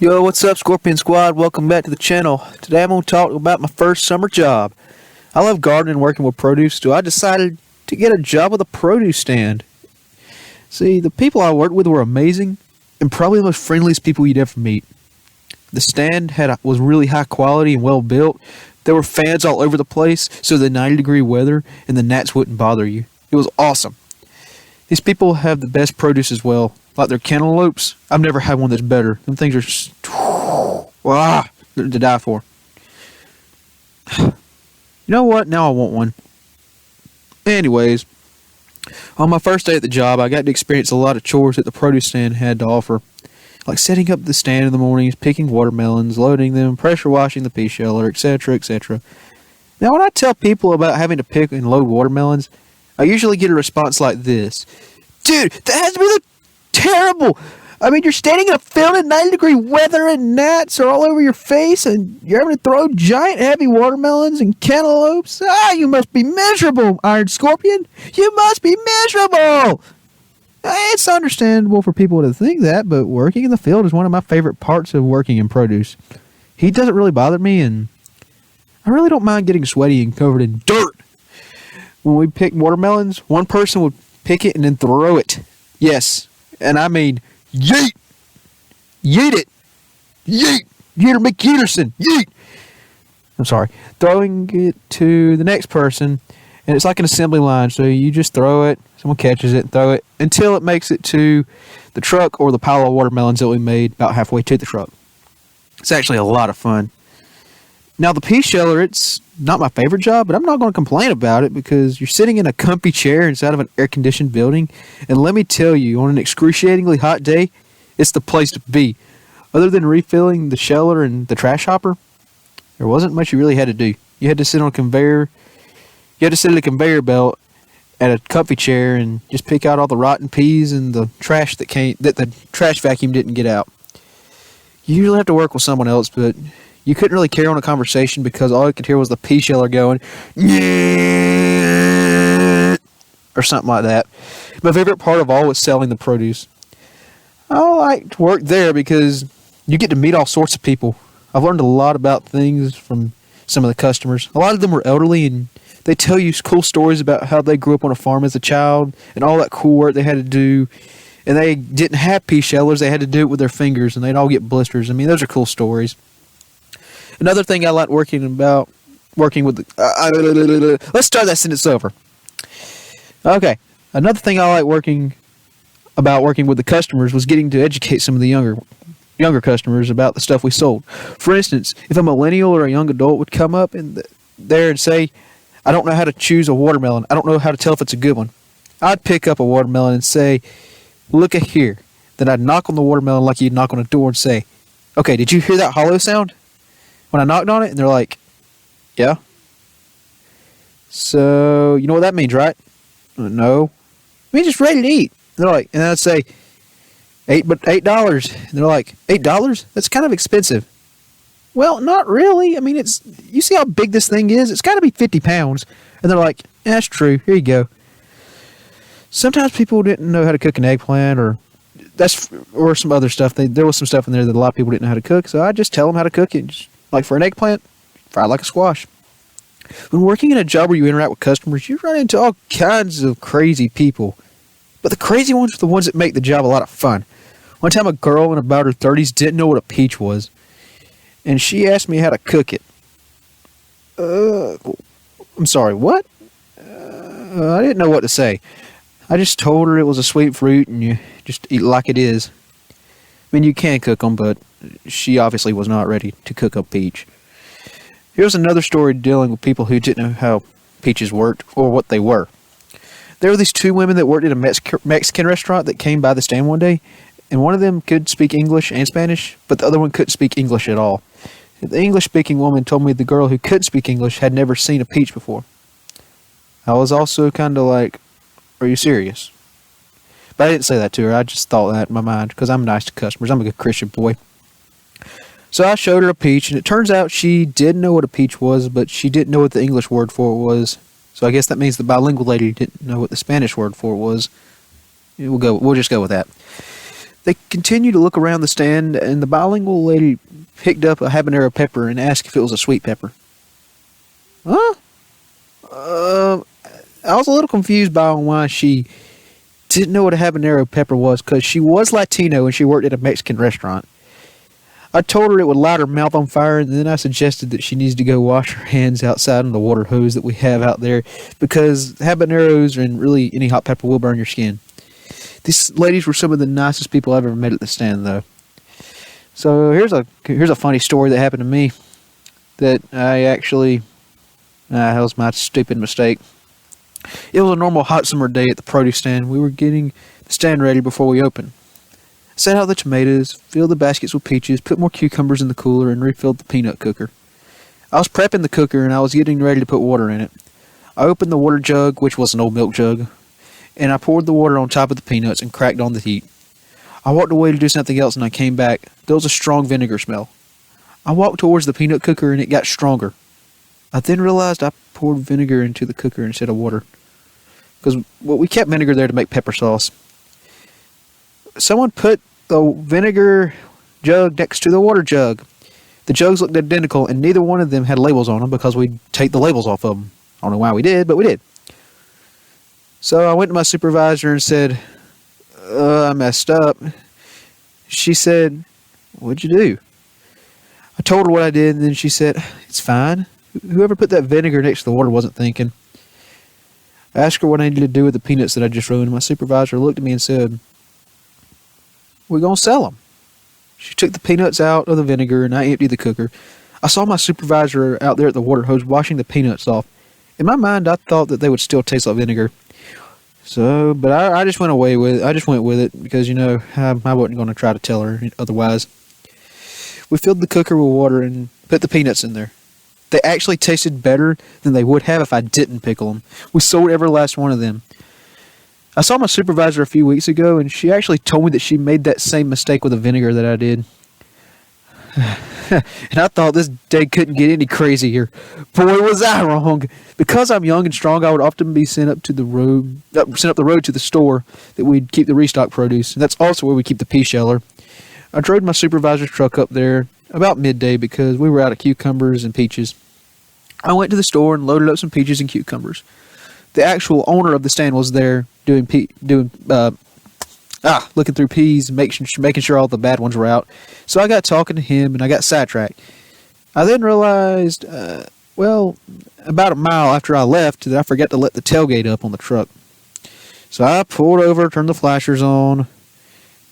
Yo, what's up, Scorpion Squad? Welcome back to the channel. Today I'm going to talk about my first summer job. I love gardening and working with produce, so I decided to get a job with a produce stand. See, the people I worked with were amazing and probably the most friendliest people you'd ever meet. The stand was really high quality and well built. There were fans all over the place, so the 90-degree weather and the gnats wouldn't bother you. It was awesome. These people have the best produce as well. Like their cantaloupes, I've never had one that's better. Them things are just, they're to die for. You know what? Now I want one. Anyways, on my first day at the job, I got to experience a lot of chores that the produce stand had to offer. Like setting up the stand in the mornings, picking watermelons, loading them, pressure washing the pea sheller, etc., etc. Now when I tell people about having to pick and load watermelons, I usually get a response like this. Dude, that has to be terrible. I mean, you're standing in a field in 90-degree weather and gnats are all over your face and you're having to throw giant heavy watermelons and cantaloupes. You must be miserable, Iron Scorpion. You must be miserable. It's understandable for people to think that, but working in the field is one of my favorite parts of working in produce. Heat doesn't really bother me, and I really don't mind getting sweaty and covered in dirt. When we pick watermelons, one person would pick it and then throw it. Yes, and I mean yeet. Yeet it. Yeet. Yeeter McYeaterson. Yeet. I'm sorry. Throwing it to the next person, and it's like an assembly line, so you just throw it, someone catches it, throw it, until it makes it to the truck or the pile of watermelons that we made about halfway to the truck. It's actually a lot of fun. Now, the pea sheller, it's not my favorite job, but I'm not going to complain about it because you're sitting in a comfy chair inside of an air-conditioned building, and let me tell you, on an excruciatingly hot day, it's the place to be. Other than refilling the sheller and the trash hopper, there wasn't much you really had to do. You had to sit on a conveyor. You had to sit at a conveyor belt at a comfy chair and just pick out all the rotten peas and the trash that the trash vacuum didn't get out. You usually have to work with someone else, but you couldn't really carry on a conversation because all you could hear was the pea sheller going, or something like that. My favorite part of all was selling the produce. I like to work there because you get to meet all sorts of people. I've learned a lot about things from some of the customers. A lot of them were elderly, and they tell you cool stories about how they grew up on a farm as a child and all that cool work they had to do. And they didn't have pea shellers. They had to do it with their fingers, and they'd all get blisters. I mean, those are cool stories. Another thing I like working with let's start that sentence over. Okay. Another thing I like working with the customers was getting to educate some of the younger customers about the stuff we sold. For instance, if a millennial or a young adult would come up there and say, I don't know how to choose a watermelon. I don't know how to tell if it's a good one. I'd pick up a watermelon and say, look at here. Then I'd knock on the watermelon like you'd knock on a door and say, okay, did you hear that hollow sound? When I knocked on it, and they're like, yeah. So, you know what that means, right? No. It means it's ready to eat. And they're like, and I'd say, $8. And they're like, $8? That's kind of expensive. Well, not really. I mean, you see how big this thing is? It's got to be 50 pounds. And they're like, yeah, that's true. Here you go. Sometimes people didn't know how to cook an eggplant or some other stuff. There was some stuff in there that a lot of people didn't know how to cook. So I just tell them how to cook it. Like for an eggplant, fry it like a squash. When working in a job where you interact with customers, you run into all kinds of crazy people. But the crazy ones are the ones that make the job a lot of fun. One time a girl in about her 30s didn't know what a peach was. And she asked me how to cook it. I'm sorry, what? I didn't know what to say. I just told her it was a sweet fruit and you just eat it like it is. I mean, you can cook them, but she obviously was not ready to cook a peach. Here's another story dealing with people who didn't know how peaches worked or what they were. There were these two women that worked at a Mexican restaurant that came by the stand one day, and one of them could speak English and Spanish, but the other one couldn't speak English at all. The English-speaking woman told me the girl who could speak English had never seen a peach before. I was also kind of like, are you serious? But I didn't say that to her. I just thought that in my mind because I'm nice to customers. I'm a good Christian boy. So I showed her a peach, and it turns out she did know what a peach was, but she didn't know what the English word for it was. So I guess that means the bilingual lady didn't know what the Spanish word for it was. We'll just go with that. They continued to look around the stand, and the bilingual lady picked up a habanero pepper and asked if it was a sweet pepper. Huh? I was a little confused by why she didn't know what a habanero pepper was, because she was Latino and she worked at a Mexican restaurant. I told her it would light her mouth on fire, and then I suggested that she needs to go wash her hands outside on the water hose that we have out there, because habaneros and really any hot pepper will burn your skin. These ladies were some of the nicest people I've ever met at the stand, though. So here's a funny story that happened to me that I actually that was my stupid mistake. It was a normal hot summer day at the produce stand. We were getting the stand ready before we opened. Set out the tomatoes, filled the baskets with peaches, put more cucumbers in the cooler, and refilled the peanut cooker. I was prepping the cooker, and I was getting ready to put water in it. I opened the water jug, which was an old milk jug, and I poured the water on top of the peanuts and cracked on the heat. I walked away to do something else, and I came back. There was a strong vinegar smell. I walked towards the peanut cooker, and it got stronger. I then realized I poured vinegar into the cooker instead of water, because we kept vinegar there to make pepper sauce. Someone put the vinegar jug next to the water jug. The jugs looked identical, and neither one of them had labels on them because we'd take the labels off of them. I don't know why we did, but we did. So I went to my supervisor and said, I messed up. She said, what'd you do? I told her what I did, and then she said, it's fine. Whoever put that vinegar next to the water wasn't thinking. I asked her what I needed to do with the peanuts that I just ruined, and my supervisor looked at me and said, we're going to sell them. She took the peanuts out of the vinegar, and I emptied the cooker. I saw my supervisor out there at the water hose washing the peanuts off. In my mind, I thought that they would still taste like vinegar. But I just went away with it. I just went with it because, I wasn't going to try to tell her otherwise. We filled the cooker with water and put the peanuts in there. They actually tasted better than they would have if I didn't pickle them. We sold every last one of them. I saw my supervisor a few weeks ago, and she actually told me that she made that same mistake with the vinegar that I did. And I thought this day couldn't get any crazier. Boy, was I wrong. Because I'm young and strong, I would often be sent up the road to the store that we'd keep the restock produce. And that's also where we keep the pea sheller. I drove my supervisor's truck up there about midday because we were out of cucumbers and peaches. I went to the store and loaded up some peaches and cucumbers. The actual owner of the stand was there looking through peas and making sure all the bad ones were out. So I got talking to him and I got sidetracked. I then realized, about a mile after I left, that I forgot to let the tailgate up on the truck. So I pulled over, turned the flashers on,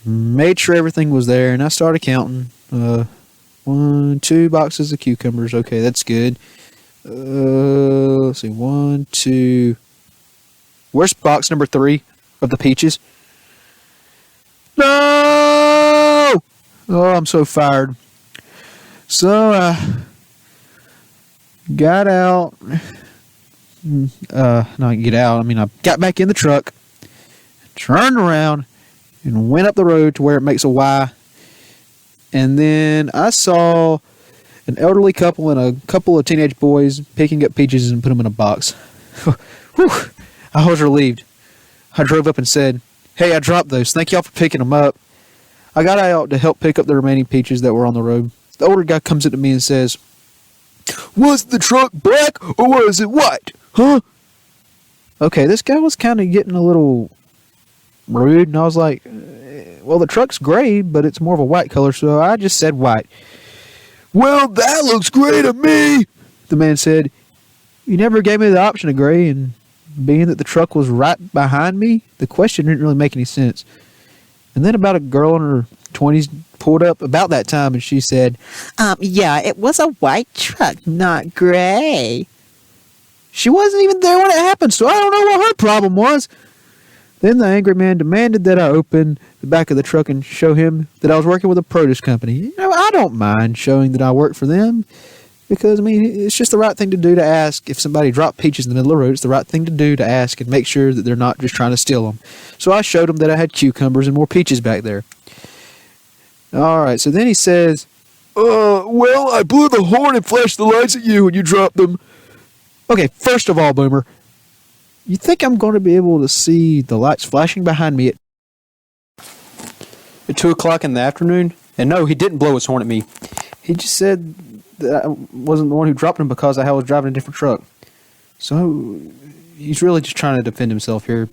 made sure everything was there, and I started counting. 1, 2 boxes of cucumbers. Okay, that's good. Let's see, 1, 2. Where's box number 3 of the peaches? No! Oh, I'm so fired. So I got out. Not get out. I mean, I got back in the truck, turned around, and went up the road to where it makes a Y. And then I saw an elderly couple and a couple of teenage boys picking up peaches and put them in a box. Whew, I was relieved. I drove up and said, hey, I dropped those. Thank y'all for picking them up. I got out to help pick up the remaining peaches that were on the road. The older guy comes up to me and says, was the truck black or was it white? Huh? Okay, this guy was kind of getting a little rude, and I was like, well, the truck's gray, but it's more of a white color, so I just said white. Well, that looks gray to me, the man said. You never gave me the option of gray, and being that the truck was right behind me, the question didn't really make any sense. And then about a girl in her 20s pulled up about that time, and she said, yeah, it was a white truck, not gray. She wasn't even there when it happened, so I don't know what her problem was. Then the angry man demanded that I open the back of the truck and show him that I was working with a produce company. I don't mind showing that I work for them because, it's just the right thing to do to ask. If somebody dropped peaches in the middle of the road, it's the right thing to do to ask and make sure that they're not just trying to steal them. So I showed them that I had cucumbers and more peaches back there. All right, so then he says, well, I blew the horn and flashed the lights at you when you dropped them. Okay, first of all, Boomer, you think I'm going to be able to see the lights flashing behind me? at 2 o'clock in the afternoon. And no, he didn't blow his horn at me. He just said that I wasn't the one who dropped him because I was driving a different truck. So he's really just trying to defend himself here.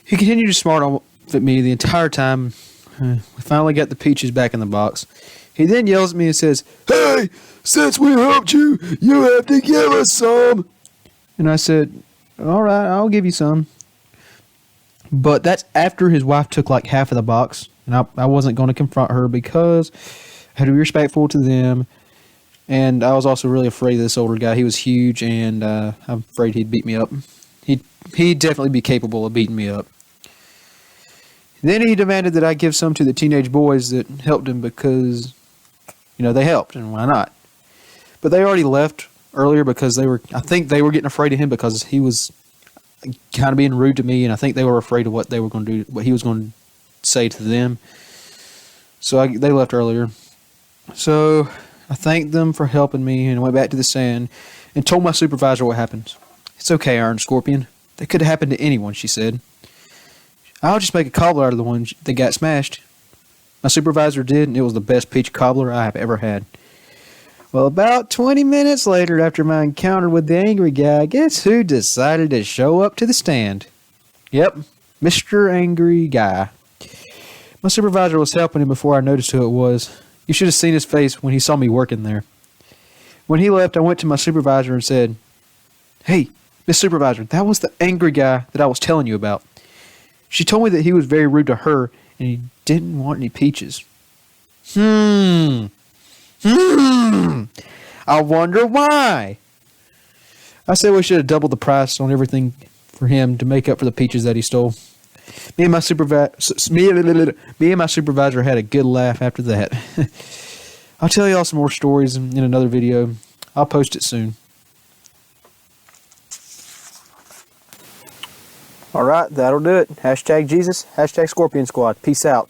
He continued to smart on at me the entire time. We finally got the peaches back in the box. He then yells at me and says, "Hey, since we helped you, you have to give us some." And I said, "All right, I'll give you some." But that's after his wife took like half of the box. And I wasn't going to confront her because I had to be respectful to them. And I was also really afraid of this older guy. He was huge, and I'm afraid he'd beat me up. He'd definitely be capable of beating me up. Then he demanded that I give some to the teenage boys that helped him because, they helped, and why not? But they already left earlier because I think they were getting afraid of him because he was kind of being rude to me, and I think they were afraid of what they were going to do, what he was going to say to them. So they left earlier. So I thanked them for helping me and went back to the sand and told my supervisor what happened. "It's okay, Iron Scorpion. That could have happened to anyone," she said. "I'll just make a cobbler out of the one that got smashed." My supervisor did, and it was the best peach cobbler I have ever had. Well, about 20 minutes later, after my encounter with the angry guy, guess who decided to show up to the stand? Yep, Mr. Angry Guy. My supervisor was helping him before I noticed who it was. You should have seen his face when he saw me working there. When he left, I went to my supervisor and said, "Hey, Miss Supervisor, that was the angry guy that I was telling you about." She told me that he was very rude to her and he didn't want any peaches. I wonder why. I said we should have doubled the price on everything for him to make up for the peaches that he stole. Me and my supervisor had a good laugh after that. I'll tell y'all some more stories in another video. I'll post it soon. Alright, that'll do it. #Jesus, #Scorpion Squad. Peace out.